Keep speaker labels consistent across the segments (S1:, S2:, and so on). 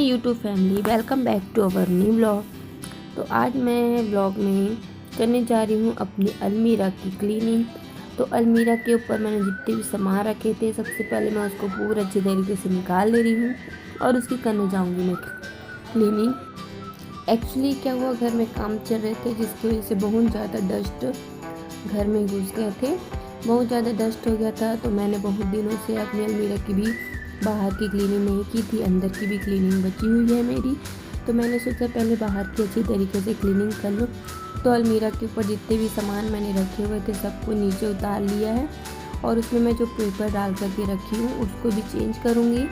S1: My YouTube family, welcome back to our new blog. तो आज मैं ब्लॉग में करने जा रही हूँ अपनी अलमीरा की क्लीनिंग। तो अलमीरा के ऊपर मैंने जितने भी सामान रखे थे, सबसे पहले मैं उसको पूरा अच्छे तरीके से निकाल ले रही हूँ और उसकी करने जाऊँगी मैं क्लीनिंग। एक्चुअली क्या हुआ, घर में काम चल रहे थे जिसकी वजह से बहुत ज़्यादा डस्ट घर में घुस गए थे, बहुत ज़्यादा डस्ट हो गया था। तो मैंने बहुत दिनों से अपनी अलमीरा की भी बाहर की क्लीनिंग नहीं की थी, अंदर की भी क्लीनिंग बची हुई है मेरी। तो मैंने सोचा पहले बाहर की अच्छी तरीके से क्लीनिंग कर लूँ। तो अलमीरा के ऊपर जितने भी सामान मैंने रखे हुए थे सबको नीचे उतार लिया है और उसमें मैं जो पेपर डाल करके रखी हूँ उसको भी चेंज करूँगी।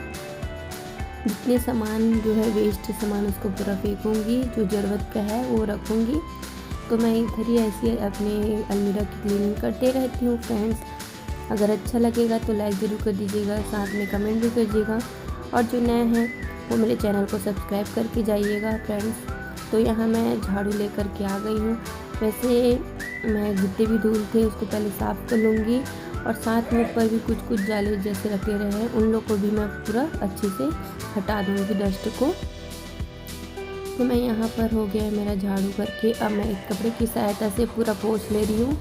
S1: जितने सामान जो है वेस्ट सामान उसको पूरा फेंकूँगी, जो ज़रूरत का है वो रखूँगी। तो मैं इधर ही ऐसी अपने अलमीरा की क्लीनिंग करते रहती हूँ फ्रेंड्स। अगर अच्छा लगेगा तो लाइक ज़रूर कर दीजिएगा, साथ में कमेंट भी करिएगा और जो नए हैं वो मेरे चैनल को सब्सक्राइब करके जाइएगा फ्रेंड्स। तो यहाँ मैं झाड़ू लेकर के आ गई हूँ। वैसे मैं जितने भी धूल थे उसको पहले साफ़ कर लूँगी और साथ में ऊपर भी कुछ कुछ जाले जैसे रखे रहे हैं उन लोग को भी मैं पूरा अच्छे से हटा दूँगी डस्ट को। तो मैं यहाँ पर हो गया है मेरा झाड़ू करके। अब मैं एक कपड़े की सहायता से पूरा पोंछ ले रही हूँ।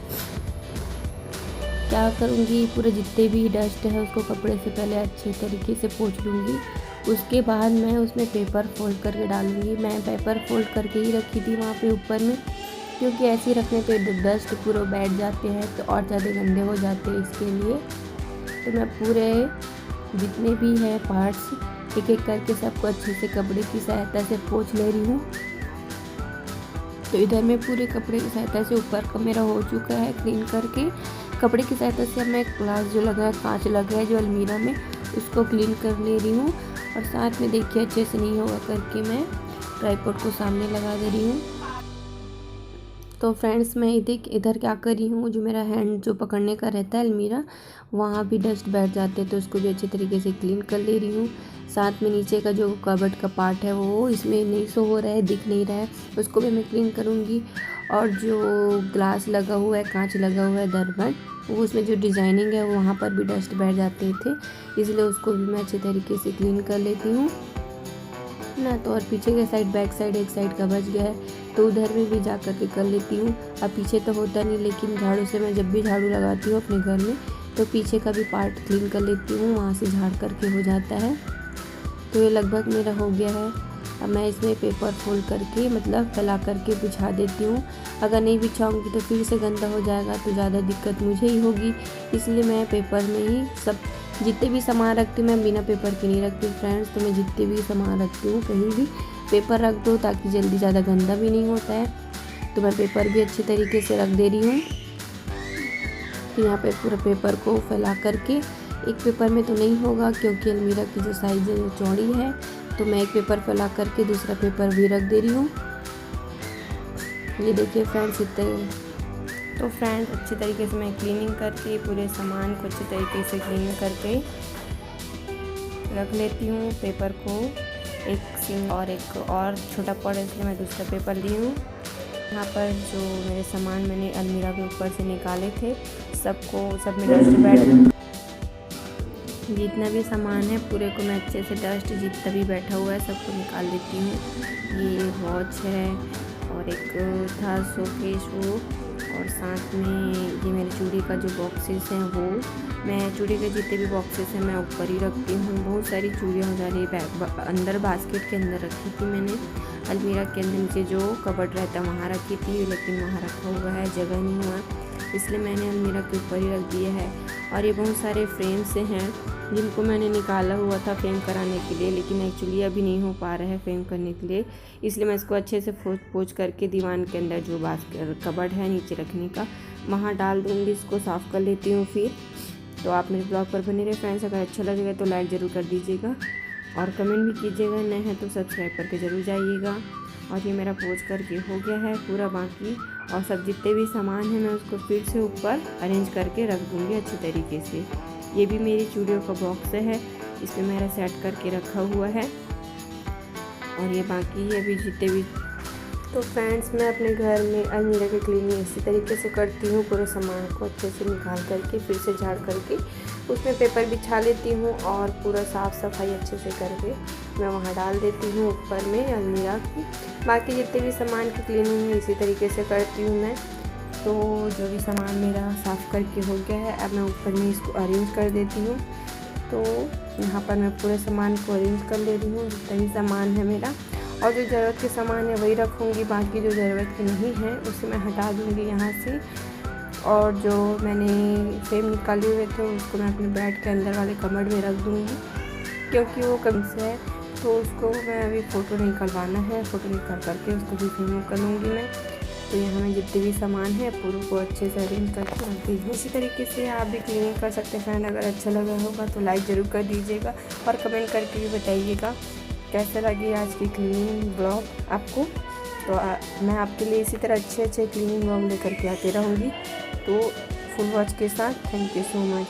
S1: क्या करूँगी, पूरे जितने भी डस्ट है उसको कपड़े से पहले अच्छे तरीके से पोंछ लूँगी। उसके बाद मैं उसमें पेपर फोल्ड करके डालूँगी। मैं पेपर फोल्ड करके ही रखी थी वहाँ पे ऊपर में, क्योंकि ऐसे ही रखने पे डस्ट पूरे बैठ जाते हैं तो और ज़्यादा गंदे हो जाते हैं। इसके लिए तो मैं पूरे जितने भी है पार्ट्स एक एक करके सबको अच्छे से कपड़े की सहायता से पोंछ ले रही हूँ। तो इधर मैं पूरे कपड़े की सहायता से ऊपर का मेरा हो चुका है क्लीन करके। कपड़े की सहायता से अब मैं ग्लास जो लगा है, कांच लगा है जो अलमीरा में, उसको क्लीन कर ले रही हूँ। और साथ में देखिए अच्छे से नहीं होगा करके मैं ट्राइपॉड को सामने लगा दे रही हूँ। तो फ्रेंड्स मैं इधर क्या कर रही हूँ, जो मेरा हैंड जो पकड़ने का रहता है अलमीरा, वहाँ भी डस्ट बैठ जाते हैं तो उसको भी अच्छे तरीके से क्लीन कर ले रही हूँ। साथ में नीचे का जो कबर्ड का पार्ट है वो इसमें नहीं शो हो रहा है, दिख नहीं रहा है, उसको भी मैं क्लीन करूँगी। और जो ग्लास लगा हुआ है, कांच लगा हुआ है दरबन, वो उसमें जो डिज़ाइनिंग है वहाँ पर भी डस्ट बैठ जाते थे, इसलिए उसको भी मैं अच्छे तरीके से क्लीन कर लेती हूँ ना। तो और पीछे के साइड, बैक साइड एक साइड का बच गया है तो उधर में भी जा कर के कर लेती हूँ। अब पीछे तो होता नहीं, लेकिन झाड़ू से मैं जब भी झाड़ू लगाती हूँ अपने घर में तो पीछे का भी पार्ट क्लीन कर लेती हूँ, वहाँ से झाड़ करके हो जाता है। तो ये लगभग मेरा हो गया है। अब मैं इसमें पेपर फोल्ड करके मतलब फैला करके बिछा देती हूँ। अगर नहीं बिछाऊँगी तो फिर से गंदा हो जाएगा तो ज़्यादा दिक्कत मुझे ही होगी, इसलिए मैं पेपर में ही सब जितने भी सामान रखती हूँ, मैं बिना पेपर के नहीं रखती फ्रेंड्स। तो मैं जितने भी सामान रखती हूँ कहीं भी पेपर रख दो ताकि जल्दी ज़्यादा गंदा भी नहीं होता है। तो मैं पेपर भी अच्छे तरीके से रख दे रही हूँ। तो यहाँ पे पूरा पेपर को फैला करके, एक पेपर में तो नहीं होगा क्योंकि अलमीरा की जो साइज़ है वो चौड़ी है, तो मैं एक पेपर फैला करके दूसरा पेपर भी रख दे रही हूँ। ये देखिए फ्रेंड्स इतने। तो फ्रेंड्स अच्छे तरीके से मैं क्लीनिंग करके पूरे सामान को अच्छे तरीके से क्लीन करके रख लेती हूँ। पेपर को एक सिंग और एक और छोटा पड़ा इसलिए मैं दूसरा पेपर ली हूँ। यहाँ पर जो मेरे सामान मैंने अलमीरा के ऊपर से निकाले थे सब में डस्ट बैठ, जितना भी सामान है पूरे को मैं अच्छे से डस्ट जितना भी बैठा हुआ है सबको निकाल देती हूँ। ये वॉच है और एक था शोकेस वो, और साथ में ये मेरे चूड़ी का जो बॉक्सेस हैं वो, मैं चूड़ी के जितने भी बॉक्सेस हैं मैं ऊपर ही रखती हूँ। बहुत सारी चूड़ियाँ हो जा रही है, अंदर बास्केट के अंदर रखी थी मैंने, अलमीरा के अंदर नीचे जो कबर्ड रहता है वहाँ रखी थी, लेकिन वहाँ रखा हुआ है जगह नहीं हुआ, इसलिए मैंने अलमीरा के ऊपर ही रख दिया है। और ये बहुत सारे फ्रेम्स हैं जिनको मैंने निकाला हुआ था फ्रेम कराने के लिए, लेकिन एक्चुअली अभी नहीं हो पा रहा है फ्रेम करने के लिए, इसलिए मैं इसको अच्छे से पोंछ करके दीवान के अंदर जो बास्केट कबर्ड है नीचे रखने का वहाँ डाल दूँगी। इसको साफ़ कर लेती हूँ फिर। तो आप मेरे ब्लॉग पर बने रहे फ्रेंड्स। अगर अच्छा लगेगा तो लाइक ज़रूर कर दीजिएगा और कमेंट भी कीजिएगा, नए हैं तो सब्सक्राइब करके ज़रूर जाइएगा। और ये मेरा पोंछ करके हो गया है पूरा बाकी, और सब जितने भी सामान हैं मैं उसको फिर से ऊपर अरेंज करके रख दूँगी अच्छे तरीके से। ये भी मेरी चूड़ियों का बॉक्स है, इसमें मेरा सेट करके रखा हुआ है। और ये बाकी है अभी जितने भी तो फ्रेंड्स, मैं अपने घर में अलमीरा की क्लीनिंग इसी तरीके से करती हूँ। पूरे सामान को अच्छे से निकाल करके फिर से झाड़ करके उसमें पेपर बिछा लेती हूँ और पूरा साफ़ सफाई अच्छे से करके मैं वहाँ डाल देती हूँ ऊपर में अलमीरा की। बाकी जितने भी सामान की क्लीनिंग है इसी तरीके से करती हूँ मैं। तो जो भी सामान मेरा साफ़ करके हो गया है, अब मैं ऊपर में इसको अरेंज कर देती हूँ। तो यहाँ पर मैं पूरे सामान को अरेंज कर ले रही हूँ, जितना भी सामान है मेरा। और जो ज़रूरत के सामान है वही रखूँगी, बाकी जो ज़रूरत की नहीं है उसे मैं हटा दूँगी यहाँ से। और जो मैंने फ्रेम निकाले हुए थे उसको मैं अपने बेड के अंदर वाले कमर्ड में रख दूँगी, क्योंकि वो कम से है तो उसको मैं अभी फ़ोटो निकलवाना है। फ़ोटो निकाल करके उसको भी फ्रेम कर लूँगी मैं। तो यहाँ में जितने भी सामान है पूरे को अच्छे से अरेंज करके रख दी हूँ। इसी तरीके से आप भी क्लीनिंग कर सकते हैं फ्रेंड। अगर अच्छा लगा होगा तो लाइक ज़रूर कर दीजिएगा और कमेंट करके भी बताइएगा कैसा लगी आज की क्लीनिंग ब्लॉग आपको। तो मैं आपके लिए इसी तरह अच्छे क्लीनिंग ब्लॉग लेकर के आती रहूँगी। तो फुल वॉच के साथ थैंक यू सो मच।